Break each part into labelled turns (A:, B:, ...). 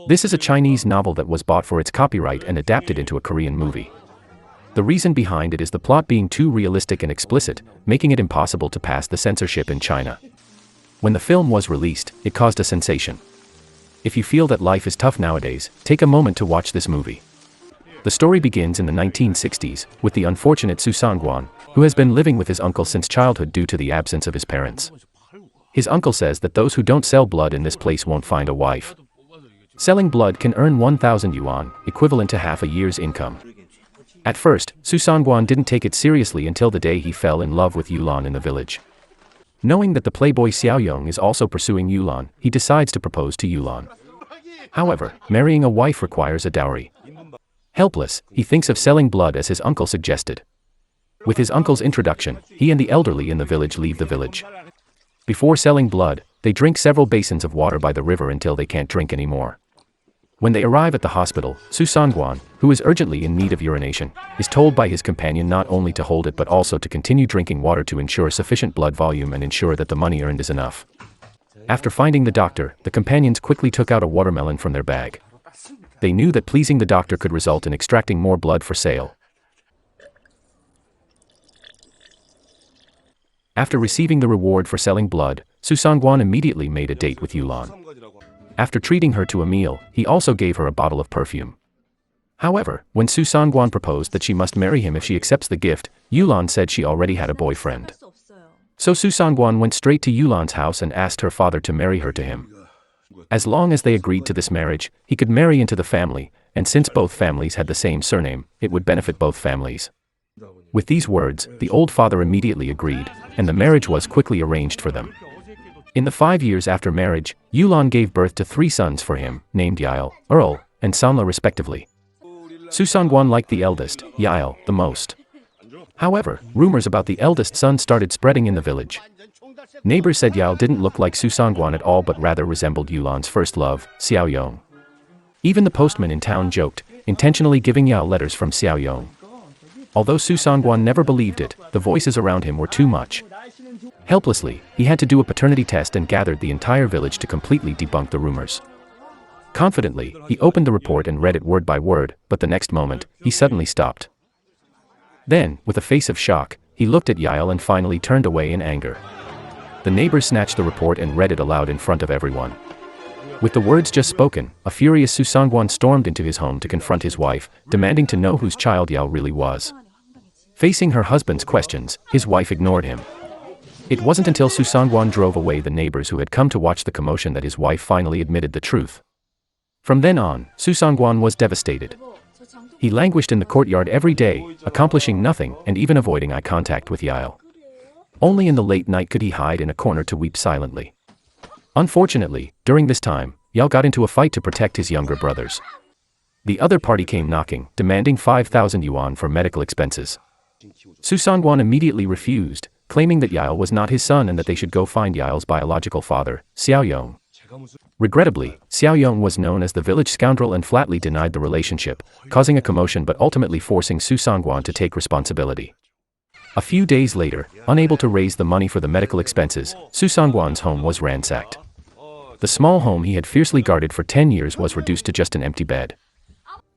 A: This is a Chinese novel that was bought for its copyright and adapted into a Korean movie. The reason behind it is the plot being too realistic and explicit, making it impossible to pass the censorship in China. When the film was released, it caused a sensation. If you feel that life is tough nowadays, take a moment to watch this movie. The story begins in the 1960s, with the unfortunate Sanguan, who has been living with his uncle since childhood due to the absence of his parents. His uncle says that those who don't sell blood in this place won't find a wife. Selling blood can earn 1,000 yuan, equivalent to half a year's income. At first, Sanguan didn't take it seriously until the day he fell in love with Yulan in the village. Knowing that the playboy Xiaoyong is also pursuing Yulan, he decides to propose to Yulan. However, marrying a wife requires a dowry. Helpless, he thinks of selling blood as his uncle suggested. With his uncle's introduction, he and the elderly in the village leave the village. Before selling blood, they drink several basins of water by the river until they can't drink anymore. When they arrive at the hospital, Sanguan, who is urgently in need of urination, is told by his companion not only to hold it but also to continue drinking water to ensure sufficient blood volume and ensure that the money earned is enough. After finding the doctor, the companions quickly took out a watermelon from their bag. They knew that pleasing the doctor could result in extracting more blood for sale. After receiving the reward for selling blood, Sanguan immediately made a date with Yulan. After treating her to a meal, he also gave her a bottle of perfume. However, when Sanguan proposed that she must marry him if she accepts the gift, Yulan said she already had a boyfriend. So Sanguan went straight to Yulan's house and asked her father to marry her to him. As long as they agreed to this marriage, he could marry into the family, and since both families had the same surname, it would benefit both families. With these words, the old father immediately agreed, and the marriage was quickly arranged for them. In the 5 years after marriage, Yulan gave birth to 3 sons for him, named Yile, Earl, and Sanla respectively. Sanguan liked the eldest, Yile, the most. However, rumors about the eldest son started spreading in the village. Neighbors said Yile didn't look like Sanguan at all but rather resembled Yulan's first love, Xiaoyong. Even the postman in town joked, intentionally giving Yile letters from Xiaoyong. Although Sanguan never believed it, the voices around him were too much. Helplessly, he had to do a paternity test and gathered the entire village to completely debunk the rumors. Confidently, he opened the report and read it word by word, but the next moment, he suddenly stopped. Then, with a face of shock, he looked at Yile and finally turned away in anger. The neighbors snatched the report and read it aloud in front of everyone. With the words just spoken, a furious Sanguan stormed into his home to confront his wife, demanding to know whose child Yile really was. Facing her husband's questions, his wife ignored him. It wasn't until Sanguan drove away the neighbors who had come to watch the commotion that his wife finally admitted the truth. From then on, Sanguan was devastated. He languished in the courtyard every day, accomplishing nothing and even avoiding eye contact with Yile. Only in the late night could he hide in a corner to weep silently. Unfortunately, during this time, Yile got into a fight to protect his younger brothers. The other party came knocking, demanding 5,000 yuan for medical expenses. Sanguan immediately refused, claiming that Yile was not his son and that they should go find Yile's biological father, Xiaoyong. Regrettably, Xiaoyong was known as the village scoundrel and flatly denied the relationship, causing a commotion but ultimately forcing Sanguan to take responsibility. A few days later, unable to raise the money for the medical expenses, Sanguan's home was ransacked. The small home he had fiercely guarded for 10 years was reduced to just an empty bed.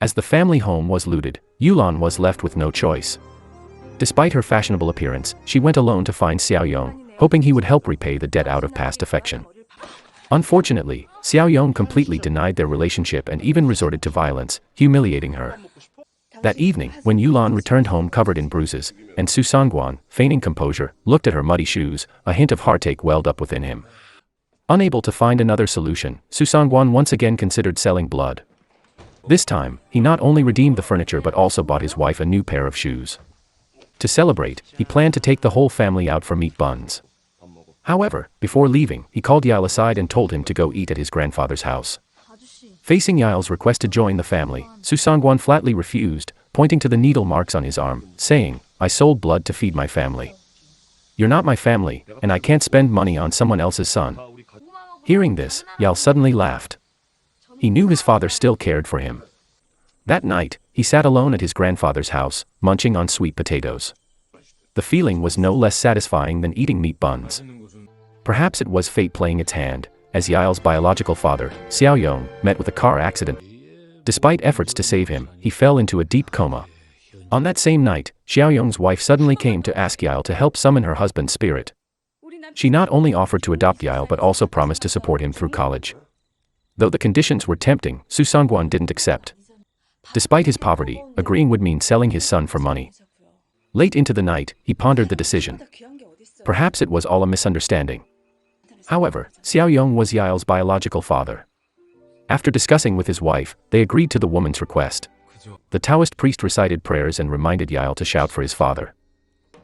A: As the family home was looted, Yulan was left with no choice. Despite her fashionable appearance, she went alone to find Xiaoyong, hoping he would help repay the debt out of past affection. Unfortunately, Xiaoyong completely denied their relationship and even resorted to violence, humiliating her. That evening, when Yulan returned home covered in bruises, and Sanguan, feigning composure, looked at her muddy shoes, a hint of heartache welled up within him. Unable to find another solution, Sanguan once again considered selling blood. This time, he not only redeemed the furniture but also bought his wife a new pair of shoes. To celebrate, he planned to take the whole family out for meat buns. However, before leaving, he called Yile aside and told him to go eat at his grandfather's house. Facing Yile's request to join the family, Sanguan flatly refused, pointing to the needle marks on his arm, saying, "I sold blood to feed my family. You're not my family, and I can't spend money on someone else's son." Hearing this, Yile suddenly laughed. He knew his father still cared for him. That night, he sat alone at his grandfather's house, munching on sweet potatoes. The feeling was no less satisfying than eating meat buns. Perhaps it was fate playing its hand, as Yile's biological father, Xiaoyong, met with a car accident. Despite efforts to save him, he fell into a deep coma. On that same night, Xiaoyong's wife suddenly came to ask Yile to help summon her husband's spirit. She not only offered to adopt Yile but also promised to support him through college. Though the conditions were tempting, Sanguan didn't accept. Despite his poverty, agreeing would mean selling his son for money. Late into the night, he pondered the decision. Perhaps it was all a misunderstanding. However, Xiaoyong was Yile's biological father. After discussing with his wife, they agreed to the woman's request. The Taoist priest recited prayers and reminded Yile to shout for his father.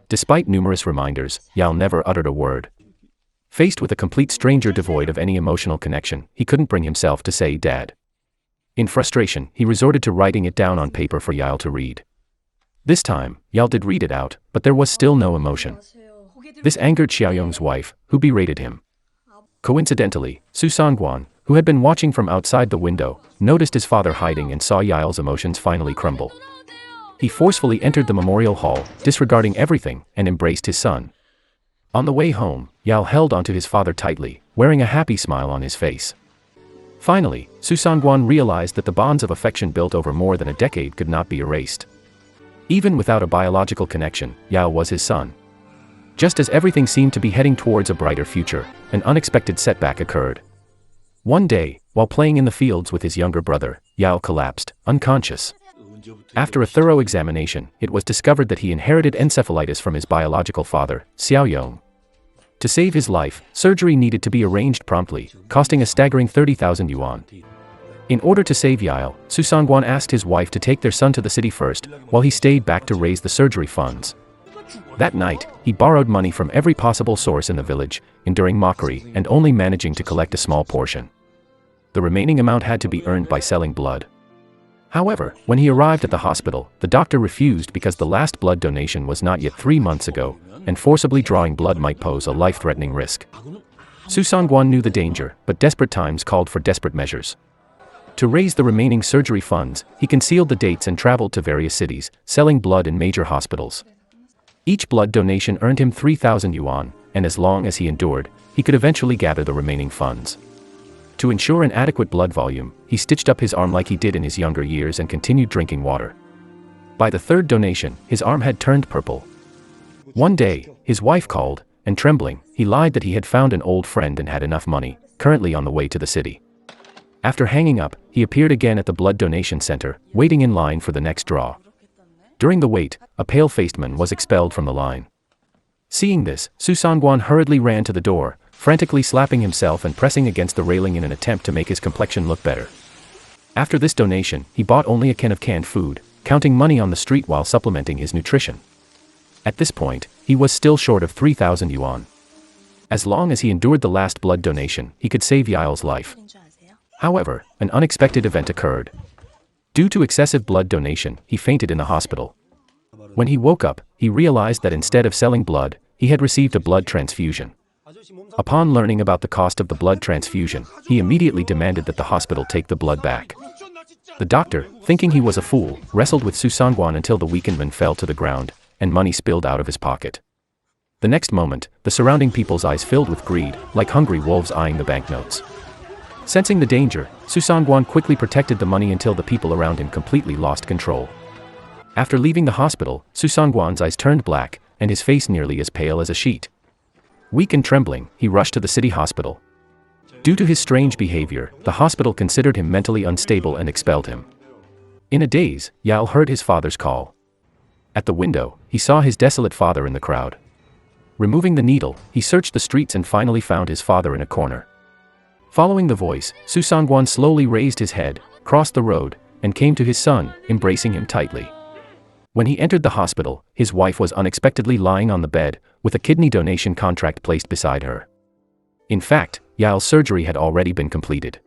A: Despite numerous reminders, Yile never uttered a word. Faced with a complete stranger devoid of any emotional connection, he couldn't bring himself to say "Dad." In frustration, he resorted to writing it down on paper for Yile to read. This time, Yile did read it out, but there was still no emotion. This angered Xiaoyong's wife, who berated him. Coincidentally, Sanguan, who had been watching from outside the window, noticed his father hiding and saw Yile's emotions finally crumble. He forcefully entered the memorial hall, disregarding everything, and embraced his son. On the way home, Yile held onto his father tightly, wearing a happy smile on his face. Finally, Sanguan realized that the bonds of affection built over more than a decade could not be erased. Even without a biological connection, Yile was his son. Just as everything seemed to be heading towards a brighter future, an unexpected setback occurred. One day, while playing in the fields with his younger brother, Yile collapsed, unconscious. After a thorough examination, it was discovered that he inherited encephalitis from his biological father, Xiaoyong. To save his life, surgery needed to be arranged promptly, costing a staggering 30,000 yuan. In order to save Yile, Sanguan asked his wife to take their son to the city first, while he stayed back to raise the surgery funds. That night, he borrowed money from every possible source in the village, enduring mockery and only managing to collect a small portion. The remaining amount had to be earned by selling blood. However, when he arrived at the hospital, the doctor refused because the last blood donation was not yet 3 months ago, and forcibly drawing blood might pose a life-threatening risk. Sanguan knew the danger, but desperate times called for desperate measures. To raise the remaining surgery funds, he concealed the dates and traveled to various cities, selling blood in major hospitals. Each blood donation earned him 3,000 yuan, and as long as he endured, he could eventually gather the remaining funds. To ensure an adequate blood volume, he stitched up his arm like he did in his younger years and continued drinking water. By the third donation, his arm had turned purple. One day, his wife called, and trembling, he lied that he had found an old friend and had enough money, currently on the way to the city. After hanging up, he appeared again at the blood donation center, waiting in line for the next draw. During the wait, a pale-faced man was expelled from the line. Seeing this, Sanguan hurriedly ran to the door, frantically slapping himself and pressing against the railing in an attempt to make his complexion look better. After this donation, he bought only a can of canned food, counting money on the street while supplementing his nutrition. At this point, he was still short of 3,000 yuan. As long as he endured the last blood donation, he could save Yile's life. However, an unexpected event occurred. Due to excessive blood donation, he fainted in the hospital. When he woke up, he realized that instead of selling blood, he had received a blood transfusion. Upon learning about the cost of the blood transfusion, he immediately demanded that the hospital take the blood back. The doctor, thinking he was a fool, wrestled with Sanguan until the weakened man fell to the ground, and money spilled out of his pocket. The next moment, the surrounding people's eyes filled with greed, like hungry wolves eyeing the banknotes. Sensing the danger, Sanguan quickly protected the money until the people around him completely lost control. After leaving the hospital, Sanguan's eyes turned black, and his face nearly as pale as a sheet. Weak and trembling, he rushed to the city hospital. Due to his strange behavior, the hospital considered him mentally unstable and expelled him. In a daze, Yile heard his father's call. At the window, he saw his desolate father in the crowd. Removing the needle, he searched the streets and finally found his father in a corner. Following the voice, Sanguan slowly raised his head, crossed the road, and came to his son, embracing him tightly. When he entered the hospital, his wife was unexpectedly lying on the bed, with a kidney donation contract placed beside her. In fact, Yile's surgery had already been completed.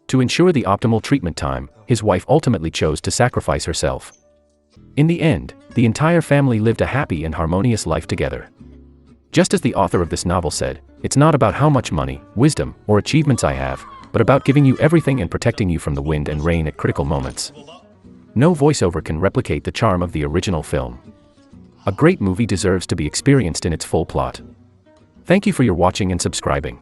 A: To ensure the optimal treatment time, his wife ultimately chose to sacrifice herself. In the end, the entire family lived a happy and harmonious life together. Just as the author of this novel said, "It's not about how much money, wisdom, or achievements I have, but about giving you everything and protecting you from the wind and rain at critical moments." No voiceover can replicate the charm of the original film. A great movie deserves to be experienced in its full plot. Thank you for your watching and subscribing.